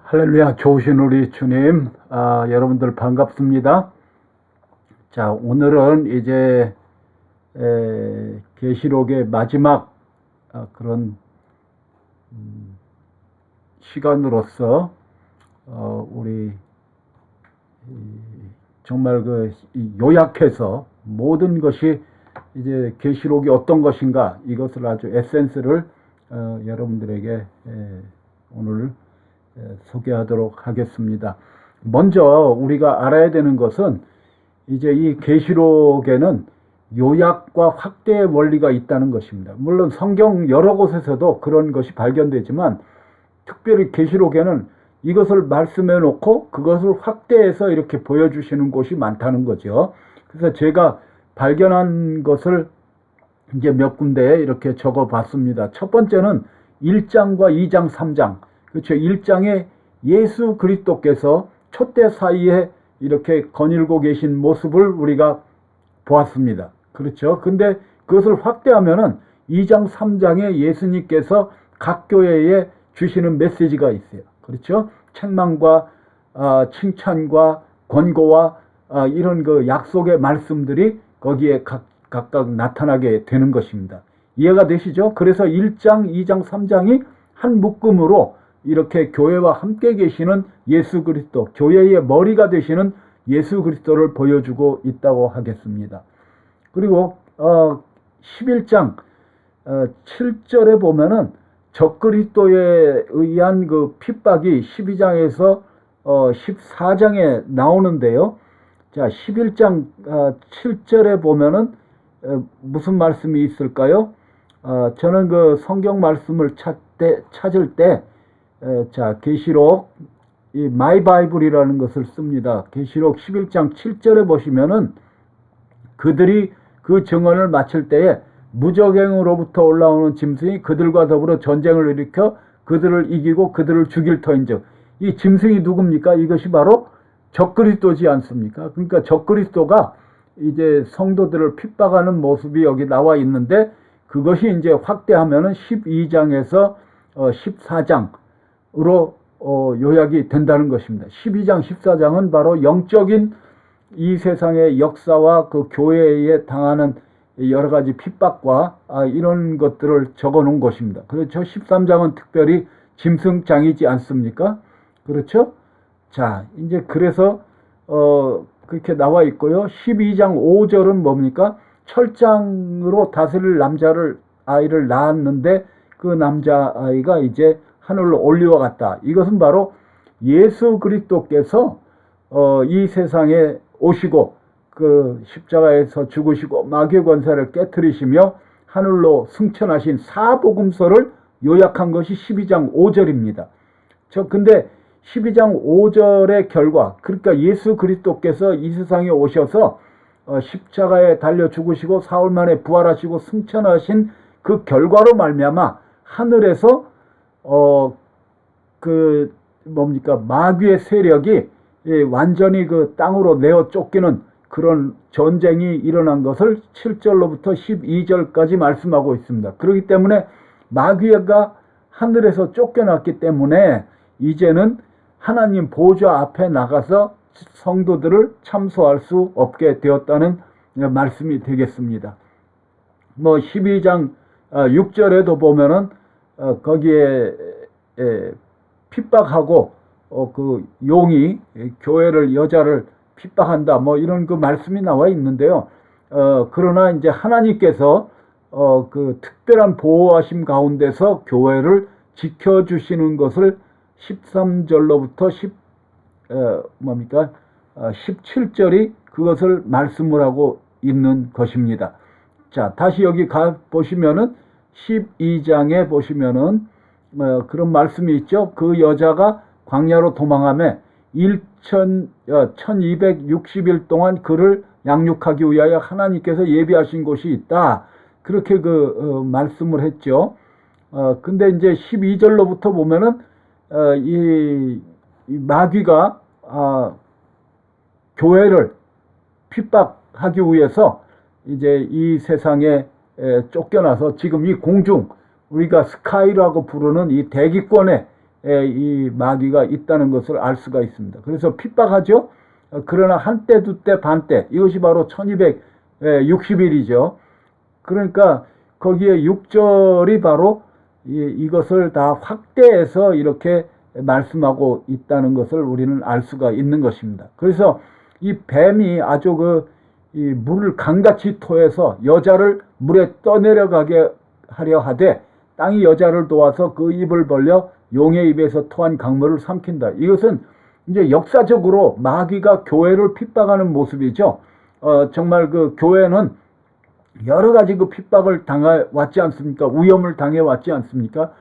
할렐루야, 좋으신 우리 주님, 여러분들 반갑습니다. 자, 오늘은 이제 계시록의 마지막 그런 시간으로서 우리 정말 요약해서 모든 것이 이제 계시록이 어떤 것인가, 이것을 아주 에센스를 여러분들에게 오늘 소개하도록 하겠습니다. 먼저 우리가 알아야 되는 것은 이제 이 계시록에는 요약과 확대의 원리가 있다는 것입니다. 물론 성경 여러 곳에서도 그런 것이 발견되지만 특별히 계시록에는 이것을 말씀해 놓고 그것을 확대해서 이렇게 보여주시는 곳이 많다는 거죠. 그래서 제가 발견한 것을 이제 몇 군데에 이렇게 적어 봤습니다. 첫 번째는 1장과 2장, 3장. 그렇죠. 1장에 예수 그리스도께서 촛대 사이에 이렇게 거닐고 계신 모습을 우리가 보았습니다. 그렇죠. 근데 그것을 확대하면은 2장, 3장에 예수님께서 각 교회에 주시는 메시지가 있어요. 그렇죠. 책망과 칭찬과 권고와 이런 그 약속의 말씀들이 거기에 각각 나타나게 되는 것입니다. 이해가 되시죠? 그래서 1장, 2장, 3장이 한 묶음으로 이렇게 교회와 함께 계시는 예수 그리스도, 교회의 머리가 되시는 예수 그리스도를 보여주고 있다고 하겠습니다. 그리고 11장 7절에 보면은 적그리스도에 의한 그 핍박이 12장에서 14장에 나오는데요. 자, 11장 7절에 보면은 무슨 말씀이 있을까요? 저는 그 성경 말씀을 찾을 때 자, 계시록 이 마이 바이블이라는 것을 씁니다. 계시록 11장 7절에 보시면은 그들이 그 증언을 마칠 때에 무적행으로부터 올라오는 짐승이 그들과 더불어 전쟁을 일으켜 그들을 이기고 그들을 죽일 터인즉, 이 짐승이 누굽니까? 이것이 바로 적그리스도지 않습니까? 그러니까 적그리스도가 이제 성도들을 핍박하는 모습이 여기 나와 있는데, 그것이 이제 확대하면은 12장에서 14장으로 요약이 된다는 것입니다. 12장, 14장은 바로 영적인 이 세상의 역사와 그 교회에 당하는 여러 가지 핍박과 이런 것들을 적어 놓은 것입니다. 그렇죠. 13장은 특별히 짐승장이지 않습니까? 그렇죠. 자, 이제 그래서 그렇게 나와 있고요. 12장 5절은 뭡니까? 철장으로 다스릴 아이를 낳았는데 그 남자아이가 이제 하늘로 올리워갔다. 이것은 바로 예수 그리스도께서 이 세상에 오시고 그 십자가에서 죽으시고 마귀의 권세를 깨뜨리시며 하늘로 승천하신 사복음서를 요약한 것이 12장 5절입니다. 근데 12장 5절의 결과, 그러니까 예수 그리스도께서 이 세상에 오셔서 십자가에 달려 죽으시고 사흘 만에 부활하시고 승천하신 그 결과로 말미암아 하늘에서 마귀의 세력이 완전히 그 땅으로 내어 쫓기는 그런 전쟁이 일어난 것을 7절로부터 12절까지 말씀하고 있습니다. 그렇기 때문에 마귀가 하늘에서 쫓겨났기 때문에 이제는 하나님 보좌 앞에 나가서 성도들을 참소할 수 없게 되었다는 말씀이 되겠습니다. 12장 6절에도 보면은 거기에 핍박하고 그 용이 교회를, 여자를 핍박한다, 이런 그 말씀이 나와 있는데요. 그러나 이제 하나님께서 그 특별한 보호하심 가운데서 교회를 지켜주시는 것을 13절로부터 17절이 그것을 말씀을 하고 있는 것입니다. 자, 다시 여기 보시면은 12장에 보시면은 그런 말씀이 있죠. 그 여자가 광야로 도망하며 1260일 동안 그를 양육하기 위하여 하나님께서 예비하신 곳이 있다. 그렇게 말씀을 했죠. 근데 이제 12절로부터 보면은 이 마귀가 교회를 핍박하기 위해서 이제 이 세상에 쫓겨나서 지금 이 공중, 우리가 스카이라고 부르는 이 대기권에 이 마귀가 있다는 것을 알 수가 있습니다. 그래서 핍박하죠. 그러나 한때, 두때, 반때, 이것이 바로 1260일이죠. 그러니까 거기에 6절이 바로 이것을 다 확대해서 이렇게 말씀하고 있다는 것을 우리는 알 수가 있는 것입니다. 그래서 이 뱀이 아주 이 물을 강같이 토해서 여자를 물에 떠내려가게 하려 하되 땅이 여자를 도와서 그 입을 벌려 용의 입에서 토한 강물을 삼킨다. 이것은 이제 역사적으로 마귀가 교회를 핍박하는 모습이죠. 정말 그 교회는 여러 가지 그 핍박을 당해왔지 않습니까? 위험을 당해왔지 않습니까?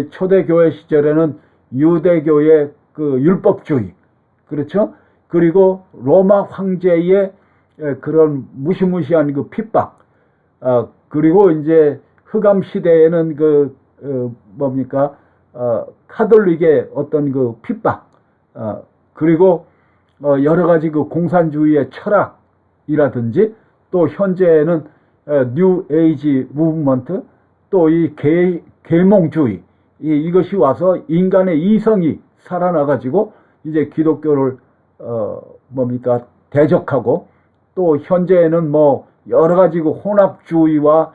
초대교회 시절에는 유대교의 그 율법주의, 그렇죠? 그리고 로마 황제의 그런 무시무시한 그 핍박, 그리고 이제 흑암 시대에는 뭡니까? 카톨릭의 어떤 그 핍박, 그리고 여러 가지 그 공산주의의 철학이라든지 또 현재는 뉴 에이지 무브먼트, 또 이 계몽주의, 이것이 와서 인간의 이성이 살아나가지고 이제 기독교를 뭡니까? 대적하고, 또 현재에는 뭐 여러 가지 그 혼합주의와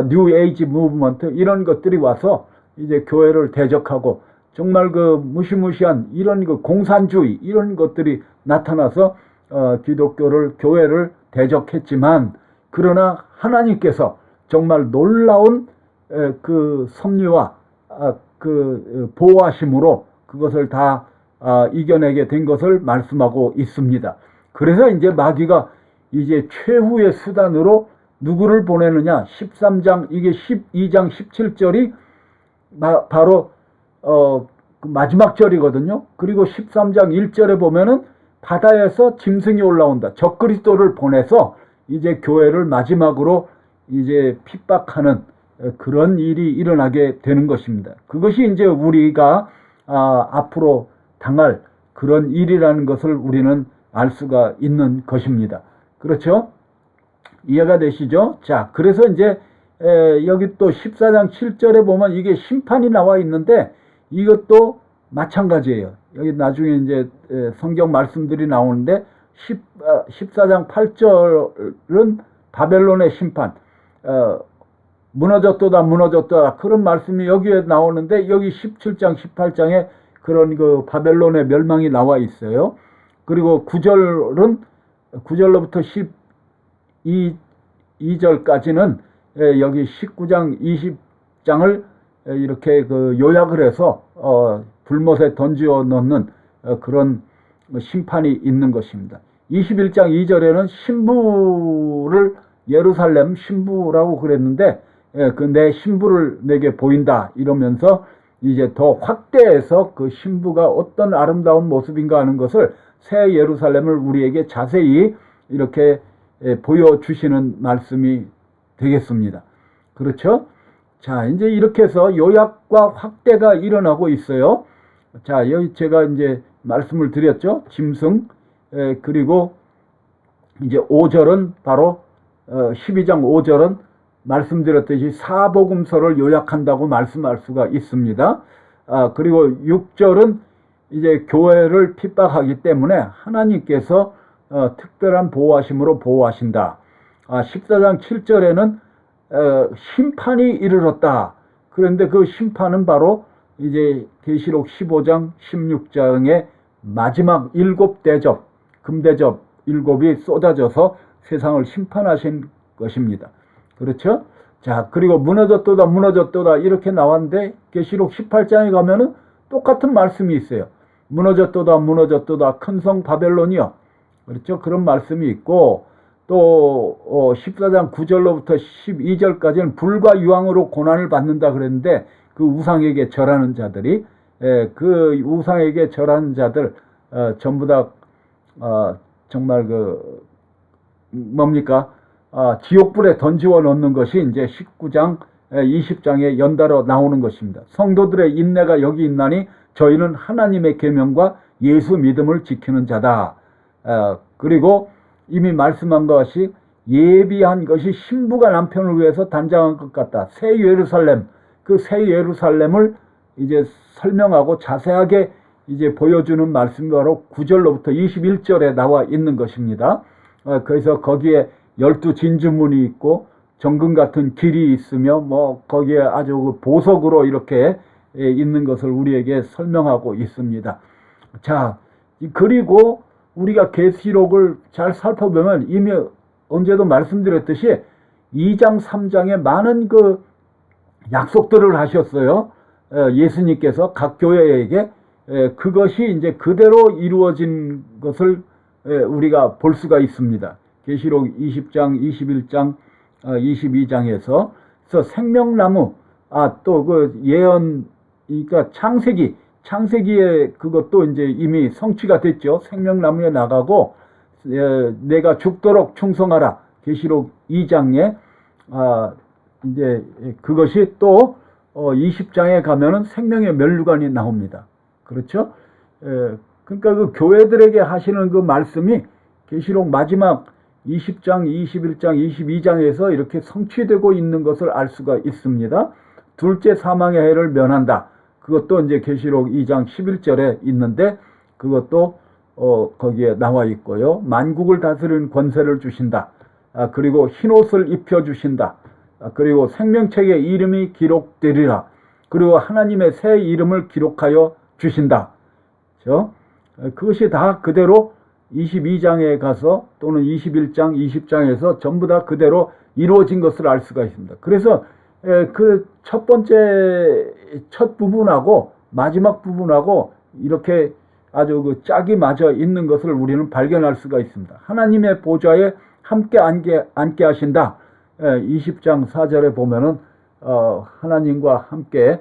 뉴 에이지 무브먼트 이런 것들이 와서 이제 교회를 대적하고, 정말 그 무시무시한 이런 그 공산주의 이런 것들이 나타나서 기독교를, 교회를 대적했지만, 그러나 하나님께서 정말 놀라운 그 섭리와 그 보호하심으로 그것을 다 이겨내게 된 것을 말씀하고 있습니다. 그래서 이제 마귀가 이제 최후의 수단으로 누구를 보내느냐? 13장, 이게 12장 17절이 바로 그 마지막 절이거든요. 그리고 13장 1절에 보면은 바다에서 짐승이 올라온다. 적그리스도를 보내서 이제 교회를 마지막으로 이제 핍박하는 그런 일이 일어나게 되는 것입니다. 그것이 이제 우리가 앞으로 당할 그런 일이라는 것을 우리는 알 수가 있는 것입니다. 그렇죠? 이해가 되시죠? 자, 그래서 이제 여기 또 14장 7절에 보면 이게 심판이 나와 있는데 이것도 마찬가지예요. 여기 나중에 이제 성경 말씀들이 나오는데 14장 8절은 바벨론의 심판, 무너졌도다 무너졌도다 그런 말씀이 여기에 나오는데, 여기 17장 18장에 그런 그 바벨론의 멸망이 나와 있어요. 그리고 9절로부터 12절까지는 여기 19장 20장을 이렇게 그 요약을 해서 불못에 던져 넣는 그런 심판이 있는 것입니다. 21장 2절에는 신부를, 예루살렘 신부라고 그랬는데 그 내 신부를 내게 보인다 이러면서 이제 더 확대해서 그 신부가 어떤 아름다운 모습인가 하는 것을, 새 예루살렘을 우리에게 자세히 이렇게 보여주시는 말씀이 되겠습니다. 그렇죠? 자, 이제 이렇게 해서 요약과 확대가 일어나고 있어요. 자, 여기 제가 이제 말씀을 드렸죠. 짐승, 그리고 이제 5절은 바로 12장 5절은 말씀드렸듯이 사복음서를 요약한다고 말씀할 수가 있습니다. 그리고 6절은 이제 교회를 핍박하기 때문에 하나님께서 특별한 보호하심으로 보호하신다. 14장 7절에는 심판이 이르렀다. 그런데 그 심판은 바로 이제 계시록 15장 16장의 마지막 7대접, 금대접 7이 쏟아져서 세상을 심판하신 것입니다. 그렇죠? 자, 그리고 무너졌도다 무너졌도다 이렇게 나왔는데 계시록 18장에 가면은 똑같은 말씀이 있어요. 무너졌도다 무너졌도다 큰 성 바벨론이여. 그렇죠? 그런 말씀이 있고, 또 14장 9절로부터 12절까지는 불과 유황으로 고난을 받는다 그랬는데, 그 우상에게 절하는 자들이, 그 우상에게 절하는 자들 전부 다 정말 뭡니까? 지옥불에 던지워 놓는 것이 이제 19장 20장에 연달아 나오는 것입니다. 성도들의 인내가 여기 있나니 저희는 하나님의 계명과 예수 믿음을 지키는 자다. 그리고 이미 말씀한 것이 예비한 것이 신부가 남편을 위해서 단장한 것 같다. 새 예루살렘, 그 새 예루살렘을 이제 설명하고 자세하게 이제 보여주는 말씀이 바로 9절로부터 21절에 나와 있는 것입니다. 그래서 거기에 12진주문이 있고 정금 같은 길이 있으며 뭐 거기에 아주 보석으로 이렇게 있는 것을 우리에게 설명하고 있습니다. 자, 그리고 우리가 계시록을 잘 살펴보면 이미 언제도 말씀드렸듯이 2장 3장에 많은 그 약속들을 하셨어요. 예수님께서 각 교회에게. 그것이 이제 그대로 이루어진 것을 우리가 볼 수가 있습니다. 계시록 20장, 21장, 22장에서 그래서 생명나무, 또 그 예언, 그러니까 창세기에 그것도 이제 이미 성취가 됐죠. 생명나무에 나가고 내가 죽도록 충성하라. 계시록 2장에 이제 그것이 또 20장에 가면은 생명의 멸류관이 나옵니다. 그렇죠? 그러니까 그 교회들에게 하시는 그 말씀이 계시록 마지막 20장, 21장, 22장에서 이렇게 성취되고 있는 것을 알 수가 있습니다. 둘째 사망의 해를 면한다. 그것도 이제 계시록 2장 11절에 있는데 그것도 거기에 나와 있고요. 만국을 다스리는 권세를 주신다. 그리고 흰옷을 입혀주신다. 그리고 생명책에 이름이 기록되리라. 그리고 하나님의 새 이름을 기록하여 주신다. 그렇죠? 그것이 다 그대로 22장에 가서 또는 21장, 20장에서 전부 다 그대로 이루어진 것을 알 수가 있습니다. 그래서 그 첫 부분하고 마지막 부분하고 이렇게 아주 그 짝이 맞아 있는 것을 우리는 발견할 수가 있습니다. 하나님의 보좌에 함께 앉게 하신다. 20장 4절에 보면은 하나님과 함께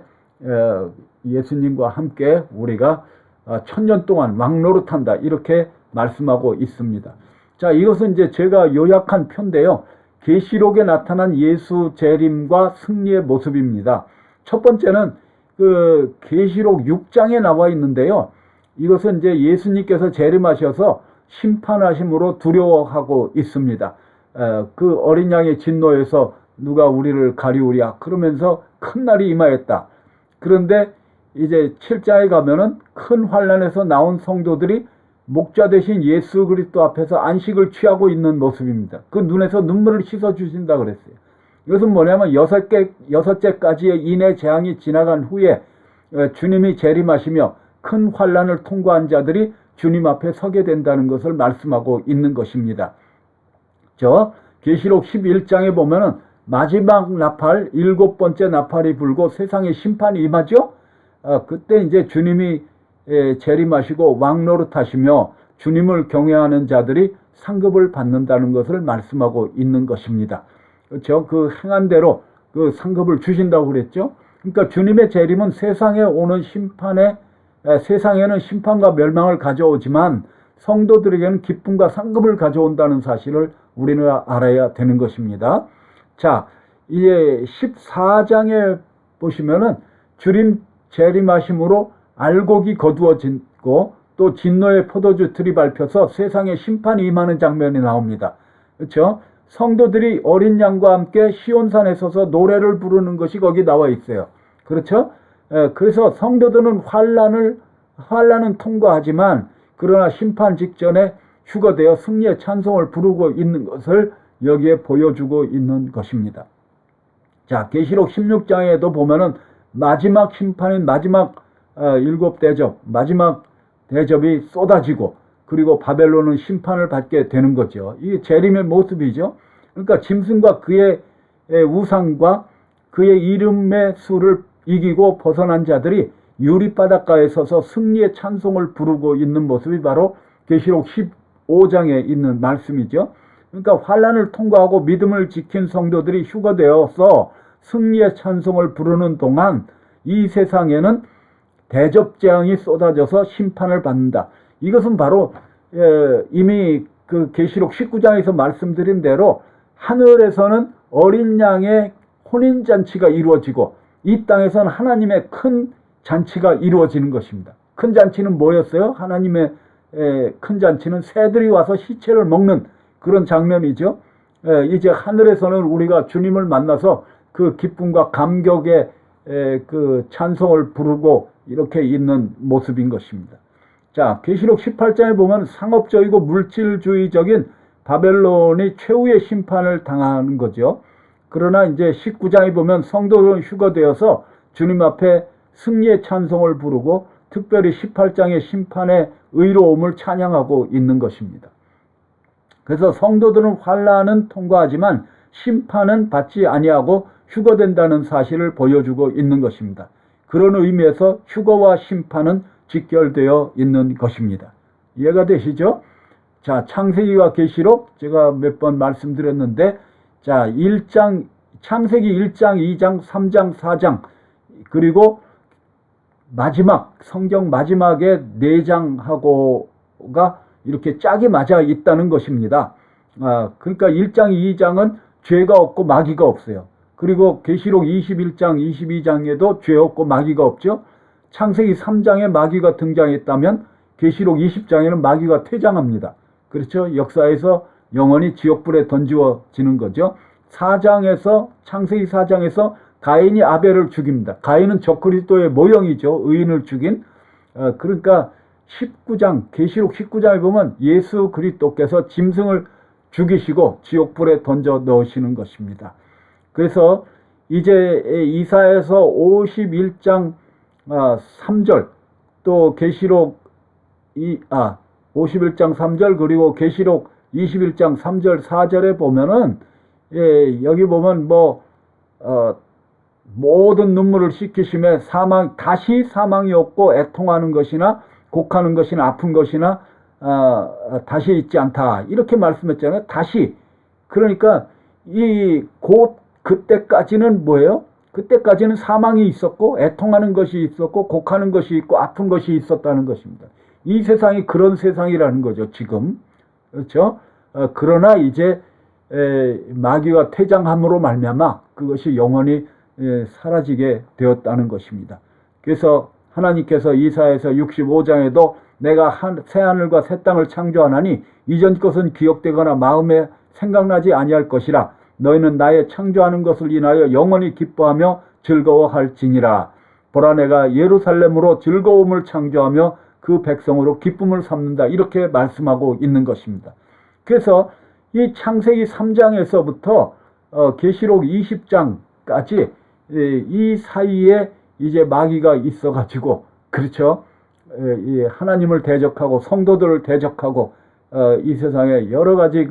예수님과 함께 우리가 1000년 동안 왕노릇한다 이렇게 말씀하고 있습니다. 자, 이것은 이제 제가 요약한 표인데요. 계시록에 나타난 예수 재림과 승리의 모습입니다. 첫 번째는 그 계시록 6장에 나와 있는데요. 이것은 이제 예수님께서 재림하셔서 심판하심으로 두려워하고 있습니다. 그 어린 양의 진노에서 누가 우리를 가리우랴 그러면서 큰 날이 임하였다. 그런데 이제 7장에 가면은 큰 환난에서 나온 성도들이 목자 되신 예수 그리스도 앞에서 안식을 취하고 있는 모습입니다. 그 눈에서 눈물을 씻어 주신다 그랬어요. 이것은 뭐냐면 6째까지의 인의 재앙이 지나간 후에 주님이 재림하시며 큰 환난을 통과한 자들이 주님 앞에 서게 된다는 것을 말씀하고 있는 것입니다. 계시록 11장에 보면은 마지막 나팔, 7번째 나팔이 불고 세상에 심판이 임하죠. 그때 이제 주님이 재림하시고 왕노릇하시며 주님을 경외하는 자들이 상급을 받는다는 것을 말씀하고 있는 것입니다. 그렇죠? 그 행한 대로 그 상급을 주신다고 그랬죠. 그러니까 주님의 재림은 세상에 오는 세상에는 심판과 멸망을 가져오지만 성도들에게는 기쁨과 상급을 가져온다는 사실을 우리는 알아야 되는 것입니다. 자, 이제 14장에 보시면은 주님 재림하심으로 알곡이 거두어지고 또 진노의 포도주 틀이 밟혀서 세상에 심판이 임하는 장면이 나옵니다. 그렇죠? 성도들이 어린 양과 함께 시온산에 서서 노래를 부르는 것이 거기 나와 있어요. 그렇죠? 그래서 성도들은 환난은 통과하지만 그러나 심판 직전에 휴거되어 승리의 찬송을 부르고 있는 것을 여기에 보여주고 있는 것입니다. 자, 계시록 16장에도 보면은 마지막 심판인 마지막 일곱 대접, 마지막 대접이 쏟아지고 그리고 바벨론은 심판을 받게 되는 거죠. 이게 재림의 모습이죠. 그러니까 짐승과 그의 우상과 그의 이름의 수를 이기고 벗어난 자들이 유리바닷가에 서서 승리의 찬송을 부르고 있는 모습이 바로 계시록 15장에 있는 말씀이죠. 그러니까 환난을 통과하고 믿음을 지킨 성도들이 휴거되어서 승리의 찬송을 부르는 동안 이 세상에는 대접 재앙이 쏟아져서 심판을 받는다. 이것은 바로 이미 그 계시록 19장에서 말씀드린 대로 하늘에서는 어린 양의 혼인잔치가 이루어지고 이 땅에서는 하나님의 큰 잔치가 이루어지는 것입니다. 큰 잔치는 뭐였어요? 하나님의 큰 잔치는 새들이 와서 시체를 먹는 그런 장면이죠. 이제 하늘에서는 우리가 주님을 만나서 그 기쁨과 감격의 그 찬송을 부르고 이렇게 있는 모습인 것입니다. 자, 계시록 18장에 보면 상업적이고 물질주의적인 바벨론이 최후의 심판을 당하는 거죠. 그러나 이제 19장에 보면 성도들은 휴거되어서 주님 앞에 승리의 찬송을 부르고 특별히 18장의 심판의 의로움을 찬양하고 있는 것입니다. 그래서 성도들은 환난은 통과하지만 심판은 받지 아니하고 휴거된다는 사실을 보여주고 있는 것입니다. 그런 의미에서 휴거와 심판은 직결되어 있는 것입니다. 이해가 되시죠? 자, 창세기와 계시록 제가 몇 번 말씀드렸는데, 자, 창세기 1장, 2장, 3장, 4장, 그리고 마지막, 성경 마지막에 4장하고가 이렇게 짝이 맞아 있다는 것입니다. 그러니까 1장, 2장은 죄가 없고 마귀가 없어요. 그리고 계시록 21장, 22장에도 죄 없고 마귀가 없죠. 창세기 3장에 마귀가 등장했다면 계시록 20장에는 마귀가 퇴장합니다. 그렇죠? 역사에서 영원히 지옥불에 던지워지는 거죠. 창세기 4장에서 가인이 아벨을 죽입니다. 가인은 적그리스도의 모형이죠. 의인을 죽인. 그러니까 19장, 계시록 19장에 보면 예수 그리스도께서 짐승을 죽이시고 지옥불에 던져 넣으시는 것입니다. 그래서 이제 이사야서 51장 3절, 또 계시록 51장 3절, 그리고 계시록 21장 3절 4절에 보면은 여기 보면 모든 눈물을 씻기심에 다시 사망이 없고 애통하는 것이나 곡하는 것이나 아픈 것이나 다시 있지 않다, 이렇게 말씀했잖아요. 다시. 그러니까 그때까지는 뭐예요? 그때까지는 사망이 있었고 애통하는 것이 있었고 곡하는 것이 있고 아픈 것이 있었다는 것입니다. 이 세상이 그런 세상이라는 거죠, 지금. 그렇죠? 그러나 이제 마귀가 퇴장함으로 말미암아 그것이 영원히 사라지게 되었다는 것입니다. 그래서 하나님께서 이사야서 65장에도 내가 새하늘과 새 땅을 창조하나니 이전 것은 기억되거나 마음에 생각나지 아니할 것이라. 너희는 나의 창조하는 것을 인하여 영원히 기뻐하며 즐거워할지니라. 보라, 내가 예루살렘으로 즐거움을 창조하며 그 백성으로 기쁨을 삼는다. 이렇게 말씀하고 있는 것입니다. 그래서 이 창세기 3장에서부터 계시록 20장까지 이 사이에 이제 마귀가 있어가지고, 그렇죠? 하나님을 대적하고 성도들을 대적하고 이 세상에 여러 가지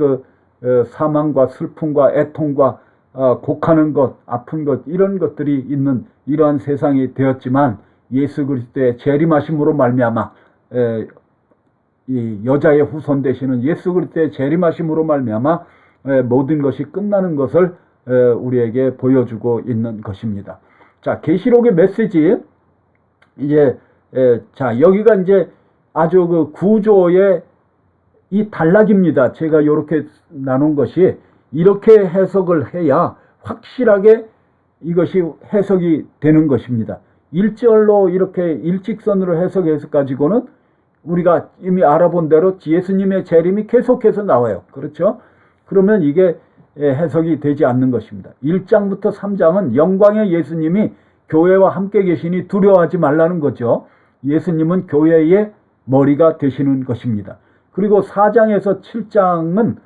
사망과 슬픔과 애통과 곡하는 것, 아픈 것, 이런 것들이 있는 이러한 세상이 되었지만 예수 그리스도의 재림하심으로 말미암아 이 여자의 후손 되시는 예수 그리스도의 재림하심으로 말미암아 모든 것이 끝나는 것을 우리에게 보여주고 있는 것입니다. 자, 계시록의 메시지, 이제 자, 여기가 이제 아주 그 구조의 이 단락입니다. 제가 이렇게 나눈 것이 이렇게 해석을 해야 확실하게 이것이 해석이 되는 것입니다. 일절로 이렇게 일직선으로 해석해서 가지고는 우리가 이미 알아본 대로 예수님의 재림이 계속해서 나와요. 그렇죠? 그러면 이게 해석이 되지 않는 것입니다. 1장부터 3장은 영광의 예수님이 교회와 함께 계시니 두려워하지 말라는 거죠. 예수님은 교회의 머리가 되시는 것입니다. 그리고 4장에서 7장은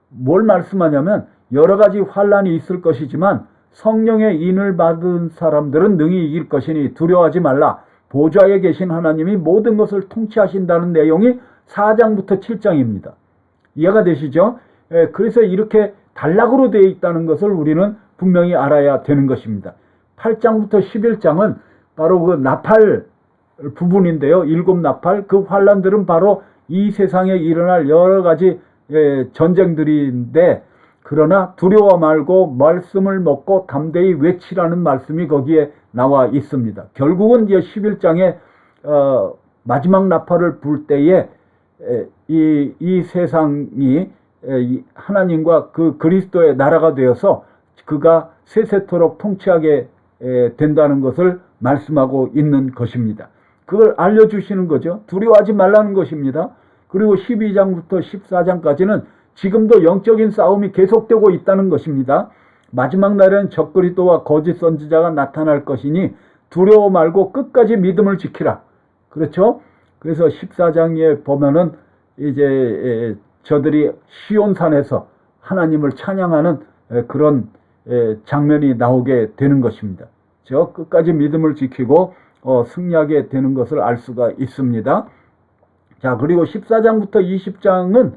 뭘 말씀하냐면 여러 가지 환란이 있을 것이지만 성령의 인을 받은 사람들은 능히 이길 것이니 두려워하지 말라. 보좌에 계신 하나님이 모든 것을 통치하신다는 내용이 4장부터 7장입니다. 이해가 되시죠? 그래서 이렇게 단락으로 되어 있다는 것을 우리는 분명히 알아야 되는 것입니다. 8장부터 11장은 바로 그 나팔 부분인데요. 7 나팔, 그 환란들은 바로 이 세상에 일어날 여러 가지 전쟁들인데, 그러나 두려워 말고 말씀을 먹고 담대히 외치라는 말씀이 거기에 나와 있습니다. 결국은 이제 11장에 마지막 나팔을 불 때에 이 세상이 하나님과 그 그리스도의 나라가 되어서 그가 세세토록 통치하게 된다는 것을 말씀하고 있는 것입니다. 그걸 알려주시는 거죠. 두려워하지 말라는 것입니다. 그리고 12장부터 14장까지는 지금도 영적인 싸움이 계속되고 있다는 것입니다. 마지막 날에는 적그리스도와 거짓 선지자가 나타날 것이니 두려워 말고 끝까지 믿음을 지키라. 그렇죠? 그래서 14장에 보면은 이제 저들이 시온산에서 하나님을 찬양하는 그런 장면이 나오게 되는 것입니다. 저 끝까지 믿음을 지키고 승리하게 되는 것을 알 수가 있습니다. 자, 그리고 14장부터 20장은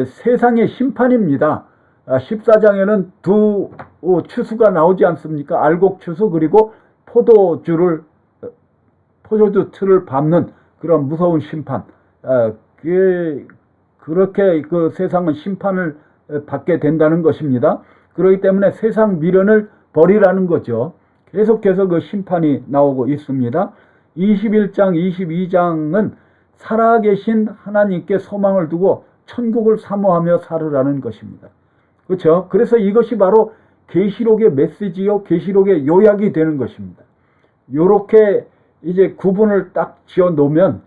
세상의 심판입니다. 14장에는 두 추수가 나오지 않습니까? 알곡 추수 그리고 포도주 틀을 밟는 그런 무서운 심판. 그렇게 그 세상은 심판을 받게 된다는 것입니다. 그렇기 때문에 세상 미련을 버리라는 거죠. 계속해서 그 심판이 나오고 있습니다. 21장, 22장은 살아계신 하나님께 소망을 두고 천국을 사모하며 살으라는 것입니다. 그렇죠? 그래서 이것이 바로 계시록의 메시지요, 계시록의 요약이 되는 것입니다. 요렇게 이제 구분을 딱 지어 놓으면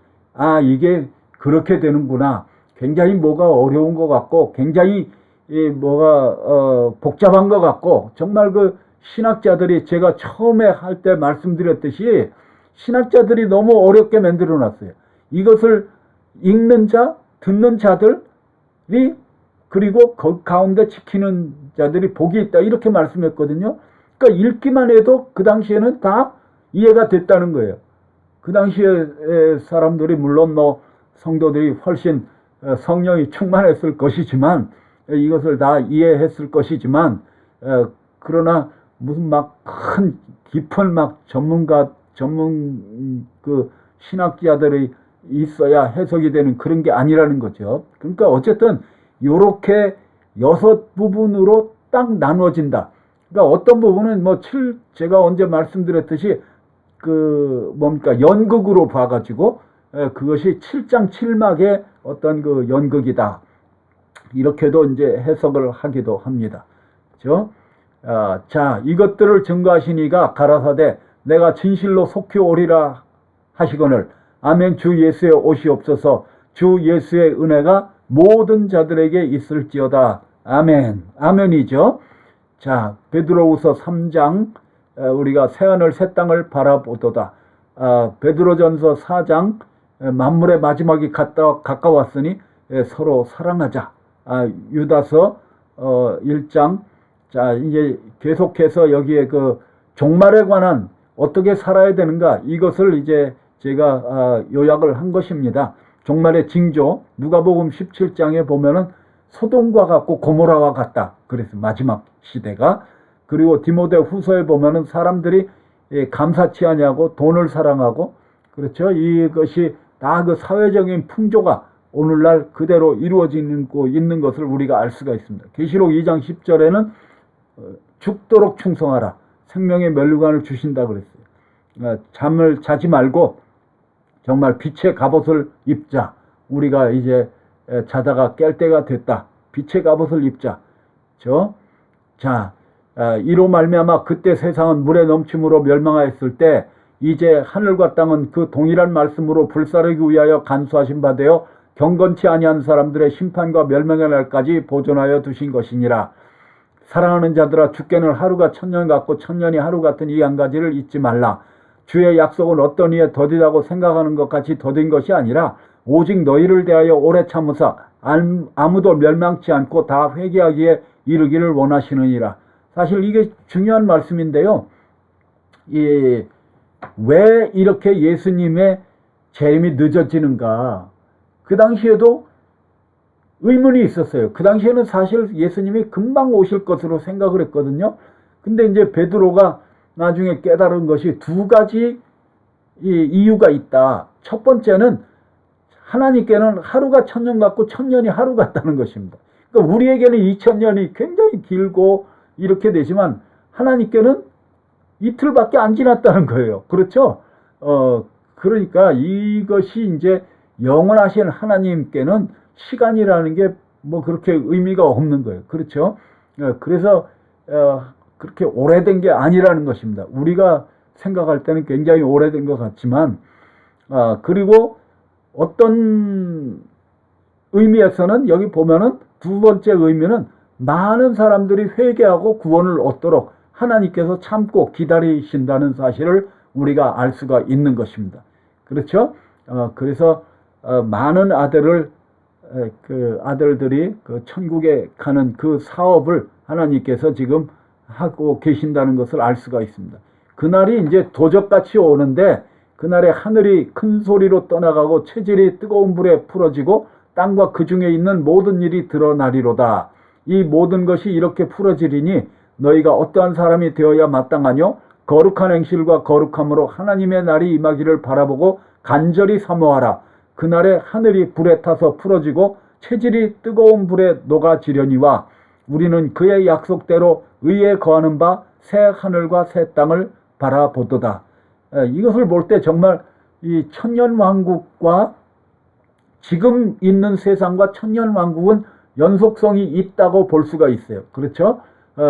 이게 그렇게 되는구나. 굉장히 뭐가 어려운 것 같고 굉장히 뭐가 복잡한 것 같고 정말 그 신학자들이 제가 처음에 할 때 말씀드렸듯이 신학자들이 너무 어렵게 만들어 놨어요. 이것을 읽는 자, 듣는 자들이 그리고 그 가운데 지키는 자들이 복이 있다 이렇게 말씀했거든요. 그러니까 읽기만 해도 그 당시에는 다 이해가 됐다는 거예요. 그 당시에 사람들이 물론 뭐 성도들이 훨씬 성령이 충만했을 것이지만 이것을 다 이해했을 것이지만 그러나 무슨 막 큰 깊은 막 전문 그 신학자들이 있어야 해석이 되는 그런 게 아니라는 거죠. 그러니까 어쨌든 요렇게 6부분으로 딱 나누어진다. 그러니까 어떤 부분은 제가 언제 말씀드렸듯이 연극으로 봐가지고 그것이 7장 7막의 어떤 그 연극이다. 이렇게도 이제 해석을 하기도 합니다. 그렇죠? 자, 이것들을 증거하시니가 가라사대 내가 진실로 속히 오리라 하시거늘 아멘. 주 예수의 옷이 없어서 주 예수의 은혜가 모든 자들에게 있을지어다. 아멘. 아멘이죠. 자, 베드로후서 3장 우리가 새하늘 새 땅을 바라보도다. 베드로전서 4장 만물의 마지막이 가까웠으니 서로 사랑하자. 유다서 1장 자, 이제 계속해서 여기에 그 종말에 관한 어떻게 살아야 되는가 이것을 이제 제가 요약을 한 것입니다. 종말의 징조 누가복음 17장에 보면은 소돔과 같고 고모라와 같다. 그래서 마지막 시대가 그리고 디모데 후서에 보면은 사람들이 감사치 아니하고 돈을 사랑하고 그렇죠. 이것이 다 그 사회적인 풍조가 오늘날 그대로 이루어지고 있는 것을 우리가 알 수가 있습니다. 계시록 2장 10절에는 죽도록 충성하라. 생명의 면류관을 주신다 그랬어요. 잠을 자지 말고 정말 빛의 갑옷을 입자. 우리가 이제 자다가 깰 때가 됐다. 빛의 갑옷을 입자. 자, 이로 말미암아 그때 세상은 물에 넘침으로 멸망하였을 때 이제 하늘과 땅은 그 동일한 말씀으로 불사르기 위하여 간수하신 바 되어 경건치 아니한 사람들의 심판과 멸망의 날까지 보존하여 두신 것이니라. 사랑하는 자들아 주께는 하루가 천년 같고 천년이 하루 같은 이 한 가지를 잊지 말라. 주의 약속은 어떤 이에 더디다고 생각하는 것 같이 더딘 것이 아니라 오직 너희를 대하여 오래 참으사 아무도 멸망치 않고 다 회개하기에 이르기를 원하시느니라. 사실 이게 중요한 말씀인데요. 왜 이렇게 예수님의 재림이 늦어지는가? 그 당시에도 의문이 있었어요. 그 당시에는 사실 예수님이 금방 오실 것으로 생각을 했거든요. 근데 이제 베드로가 나중에 깨달은 것이 두 가지 이유가 있다. 첫 번째는 하나님께는 하루가 천년 같고 천년이 하루 같다는 것입니다. 그러니까 우리에게는 2000년이 굉장히 길고 이렇게 되지만 하나님께는 이틀밖에 안 지났다는 거예요. 그렇죠? 그러니까 이것이 이제 영원하신 하나님께는 시간이라는 게 그렇게 의미가 없는 거예요. 그렇죠? 그래서 그렇게 오래된 게 아니라는 것입니다. 우리가 생각할 때는 굉장히 오래된 것 같지만 그리고 어떤 의미에서는 여기 보면은 두 번째 의미는 많은 사람들이 회개하고 구원을 얻도록 하나님께서 참고 기다리신다는 사실을 우리가 알 수가 있는 것입니다. 그렇죠? 그래서 많은 아들들이 그 천국에 가는 그 사업을 하나님께서 지금 하고 계신다는 것을 알 수가 있습니다. 그날이 이제 도적같이 오는데 그날에 하늘이 큰 소리로 떠나가고 체질이 뜨거운 불에 풀어지고 땅과 그 중에 있는 모든 일이 드러나리로다. 이 모든 것이 이렇게 풀어지리니 너희가 어떠한 사람이 되어야 마땅하뇨? 거룩한 행실과 거룩함으로 하나님의 날이 임하기를 바라보고 간절히 사모하라. 그날에 하늘이 불에 타서 풀어지고 체질이 뜨거운 불에 녹아지려니와 우리는 그의 약속대로 의에 거하는 바 새 하늘과 새 땅을 바라보도다. 이것을 볼 때 정말 이 천년왕국과 지금 있는 세상과 천년왕국은 연속성이 있다고 볼 수가 있어요. 그렇죠?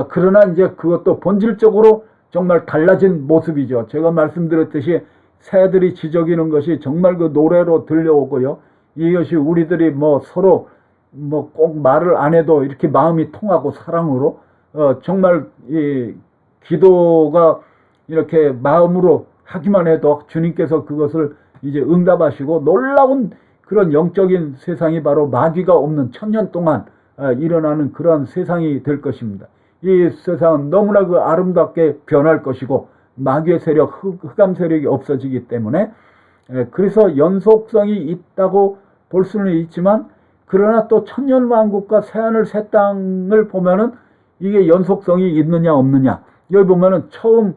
그러나 이제 그것도 본질적으로 정말 달라진 모습이죠. 제가 말씀드렸듯이 새들이 지저귀는 것이 정말 그 노래로 들려오고요. 이것이 우리들이 뭐 서로 뭐 꼭 말을 안 해도 이렇게 마음이 통하고 사랑으로 정말 이 기도가 이렇게 마음으로 하기만 해도 주님께서 그것을 이제 응답하시고 놀라운 그런 영적인 세상이 바로 마귀가 없는 천년 동안 일어나는 그런 세상이 될 것입니다. 이 세상은 너무나 그 아름답게 변할 것이고 마귀의 세력, 흑암 세력이 없어지기 때문에 그래서 연속성이 있다고 볼 수는 있지만 그러나 또 천년왕국과 새하늘 새 땅을 보면은 이게 연속성이 있느냐 없느냐 여기 보면은 처음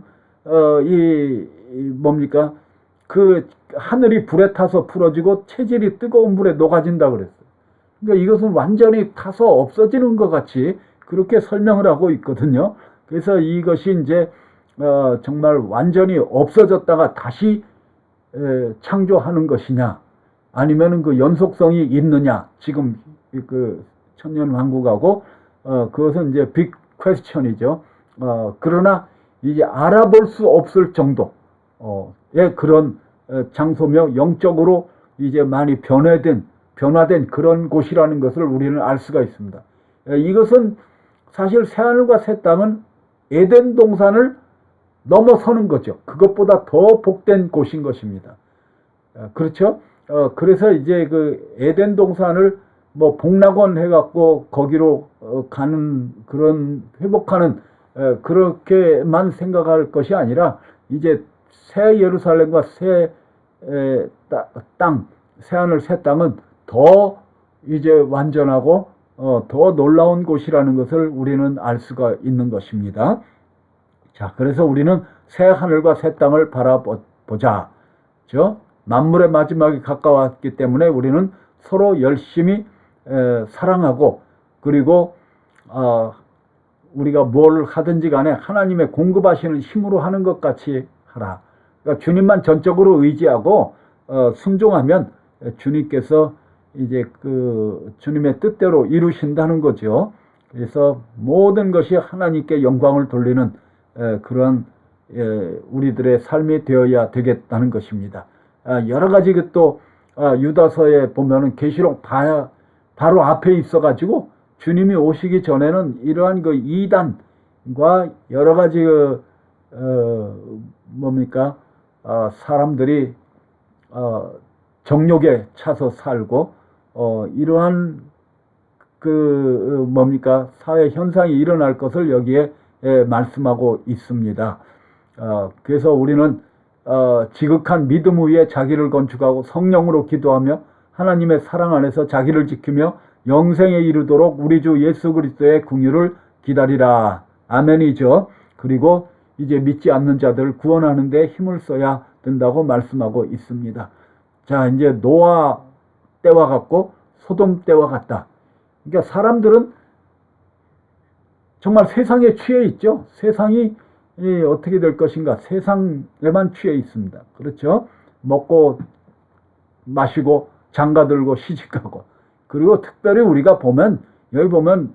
뭡니까 그 하늘이 불에 타서 풀어지고 체질이 뜨거운 불에 녹아진다 그랬어요. 그러니까 이것은 완전히 타서 없어지는 것 같이 그렇게 설명을 하고 있거든요. 그래서 이것이 이제 정말 완전히 없어졌다가 다시 창조하는 것이냐 아니면은 그 연속성이 있느냐 지금 그 천년왕국하고 그것은 이제 빅 퀘스천이죠. 그러나 이제 알아볼 수 없을 정도의 그런 장소며 영적으로 이제 많이 변화된 그런 곳이라는 것을 우리는 알 수가 있습니다. 이것은 사실 새하늘과 새 땅은 에덴 동산을 넘어서는 거죠. 그것보다 더 복된 곳인 것입니다. 그렇죠? 그래서 이제 그 에덴 동산을 뭐 복락원 해갖고 거기로 가는 그런 회복하는 그렇게만 생각할 것이 아니라 이제 새 예루살렘과 새 땅, 새하늘 새 땅은 더 이제 완전하고 더 놀라운 곳이라는 것을 우리는 알 수가 있는 것입니다. 자, 그래서 우리는 새 하늘과 새 땅을 바라보자. 만물의 마지막이 가까웠기 때문에 우리는 서로 열심히 사랑하고 그리고 우리가 뭘 하든지 간에 하나님의 공급하시는 힘으로 하는 것 같이 하라. 그러니까 주님만 전적으로 의지하고 순종하면 주님께서 이제 그 주님의 뜻대로 이루신다는 거죠. 그래서 모든 것이 하나님께 영광을 돌리는 그런 우리들의 삶이 되어야 되겠다는 것입니다. 여러 가지 또 유다서에 보면은 계시록 바로 앞에 있어가지고 주님이 오시기 전에는 이러한 그 이단과 여러 가지 사람들이 정욕에 차서 살고 이러한 사회 현상이 일어날 것을 여기에 말씀하고 있습니다. 그래서 우리는 지극한 믿음 위에 자기를 건축하고 성령으로 기도하며 하나님의 사랑 안에서 자기를 지키며 영생에 이르도록 우리 주 예수 그리스도의 긍휼을 기다리라. 아멘이죠. 그리고 이제 믿지 않는 자들을 구원하는 데 힘을 써야 된다고 말씀하고 있습니다. 자, 이제 노아 때와 같고 소돔 때와 같다. 그러니까 사람들은 정말 세상에 취해 있죠. 세상이 어떻게 될 것인가 세상에만 취해 있습니다. 그렇죠? 먹고 마시고 장가들고 시집가고 그리고 특별히 우리가 보면 여기 보면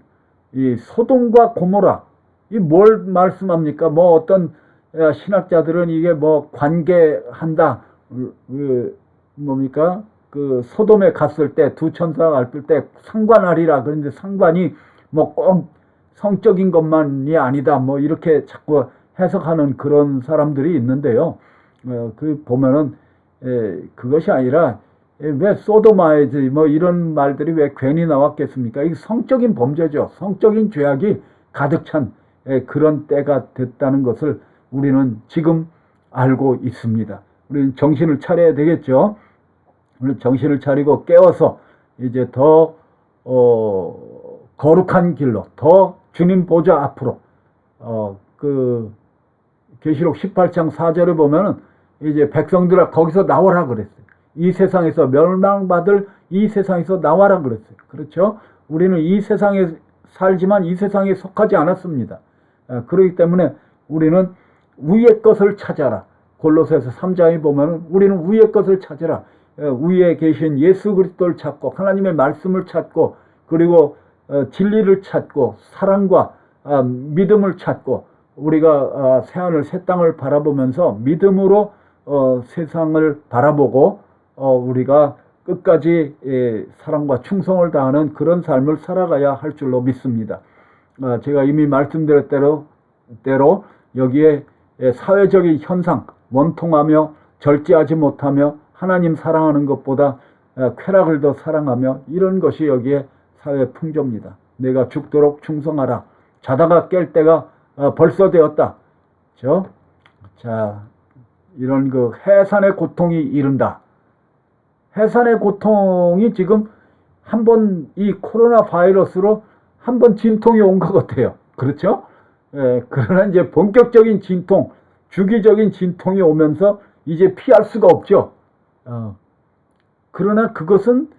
이 소돔과 고모라 이 뭘 말씀합니까? 뭐 어떤 신학자들은 이게 뭐 관계한다 그 소돔에 갔을 때 두 천사가 갔을 때 상관하리라 그런데 상관이 뭐 꼭 성적인 것만이 아니다. 뭐 이렇게 자꾸 해석하는 그런 사람들이 있는데요. 그 보면은 그것이 아니라 왜 소도마이즈 뭐 이런 말들이 왜 괜히 나왔겠습니까? 이게 성적인 범죄죠. 성적인 죄악이 가득 찬 그런 때가 됐다는 것을 우리는 지금 알고 있습니다. 우리는 정신을 차려야 되겠죠. 우리 정신을 차리고 깨워서 이제 더 거룩한 길로, 더 주님 보좌 앞으로 그 계시록 18장 4절에 보면은 이제 백성들아 거기서 나오라 그랬어요. 이 세상에서 멸망받을 이 세상에서 나와라 그랬어요. 그렇죠? 우리는 이 세상에 살지만 이 세상에 속하지 않았습니다. 그렇기 때문에 우리는 위의 것을 찾아라. 골로새서 3장에 보면 우리는 위의 것을 찾아라. 위에 계신 예수 그리스도를 찾고 하나님의 말씀을 찾고 그리고 진리를 찾고 사랑과 믿음을 찾고 우리가 새하늘 새 땅을 바라보면서 믿음으로 세상을 바라보고 우리가 끝까지 사랑과 충성을 다하는 그런 삶을 살아가야 할 줄로 믿습니다. 제가 이미 말씀드렸대로 여기에 사회적인 현상, 원통하며 절제하지 못하며 하나님 사랑하는 것보다 쾌락을 더 사랑하며 이런 것이 여기에 사회 풍조입니다. 내가 죽도록 충성하라. 자다가 깰 때가 벌써 되었다. 그렇죠? 자, 이런 그 해산의 고통이 이른다. 해산의 고통이 지금 한번 이 코로나 바이러스로 한번 진통이 온 것 같아요. 그렇죠? 그러나 이제 본격적인 진통, 주기적인 진통이 오면서 이제 피할 수가 없죠. 그러나 그것은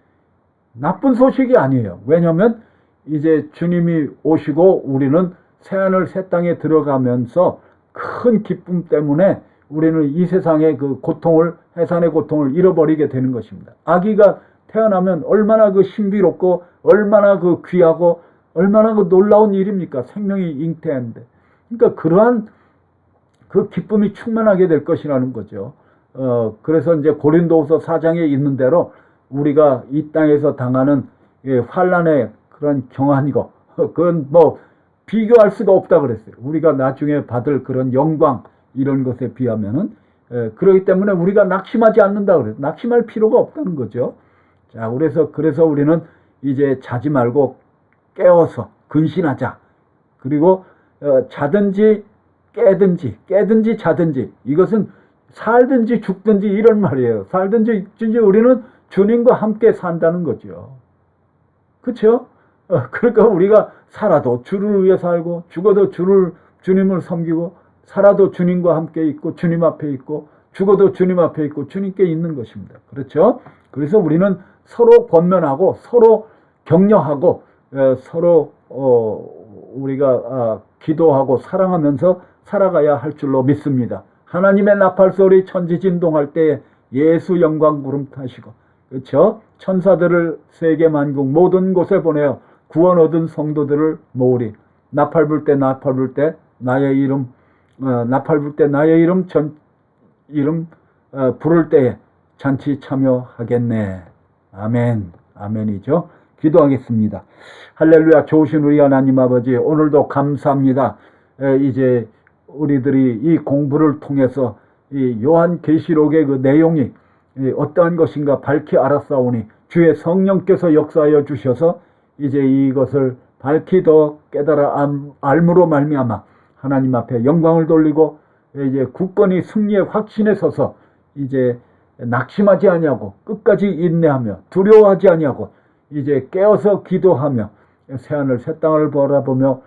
나쁜 소식이 아니에요. 왜냐하면 이제 주님이 오시고 우리는 새하늘 새 땅에 들어가면서 큰 기쁨 때문에 우리는 이 세상의 그 고통을, 해산의 고통을 잃어버리게 되는 것입니다. 아기가 태어나면 얼마나 그 신비롭고 얼마나 그 귀하고 얼마나 그 놀라운 일입니까? 생명이 잉태하는데. 그러니까 그러한 그 기쁨이 충만하게 될 것이라는 거죠. 그래서 이제 고린도후서 4장에 있는 대로 우리가 이 땅에서 당하는 환난의 그런 경한 거, 그건 뭐 비교할 수가 없다 그랬어요. 우리가 나중에 받을 그런 영광 이런 것에 비하면은 그렇기 때문에 우리가 낙심하지 않는다 그래요. 낙심할 필요가 없다는 거죠. 자, 그래서 우리는 이제 자지 말고 깨워서 근신하자. 그리고 자든지 깨든지 자든지 이것은 살든지 죽든지 이런 말이에요. 살든지 죽든지 우리는 주님과 함께 산다는 거죠. 그렇죠? 그러니까 우리가 살아도 주를 위해 살고 죽어도 주님을 섬기고 살아도 주님과 함께 있고 주님 앞에 있고 죽어도 주님 앞에 있고 주님께 있는 것입니다. 그렇죠? 그래서 우리는 서로 권면하고 서로 격려하고 서로 우리가 기도하고 사랑하면서 살아가야 할 줄로 믿습니다. 하나님의 나팔소리 천지진동할 때 예수 영광 구름 타시고 그렇죠? 천사들을 세계 만국 모든 곳에 보내어 구원 얻은 성도들을 모으리. 나팔 불 때 나의 이름 나팔 불 때 나의 이름 부를 때에 잔치 참여하겠네. 아멘. 아멘이죠. 기도하겠습니다. 할렐루야. 좋으신 우리 하나님 아버지, 오늘도 감사합니다. 이제 우리들이 이 공부를 통해서 이 요한계시록의 그 내용이 어떠한 것인가 밝히 알았사오니 주의 성령께서 역사하여 주셔서 이제 이것을 밝히 더 깨달아 알므로 말미암아 하나님 앞에 영광을 돌리고 이제 굳건히 승리의 확신에 서서 이제 낙심하지 아니하고 끝까지 인내하며 두려워하지 아니하고 이제 깨어서 기도하며 새하늘 새 땅을 바라보며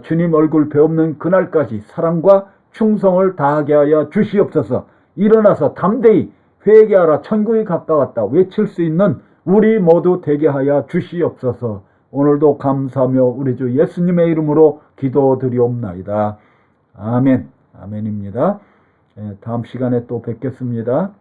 주님 얼굴 배없는 그날까지 사랑과 충성을 다하게 하여 주시옵소서. 일어나서 담대히 회개하라 천국이 가까웠다 외칠 수 있는 우리 모두 되게 하여 주시옵소서. 오늘도 감사하며 우리 주 예수님의 이름으로 기도드리옵나이다. 아멘. 아멘입니다. 다음 시간에 또 뵙겠습니다.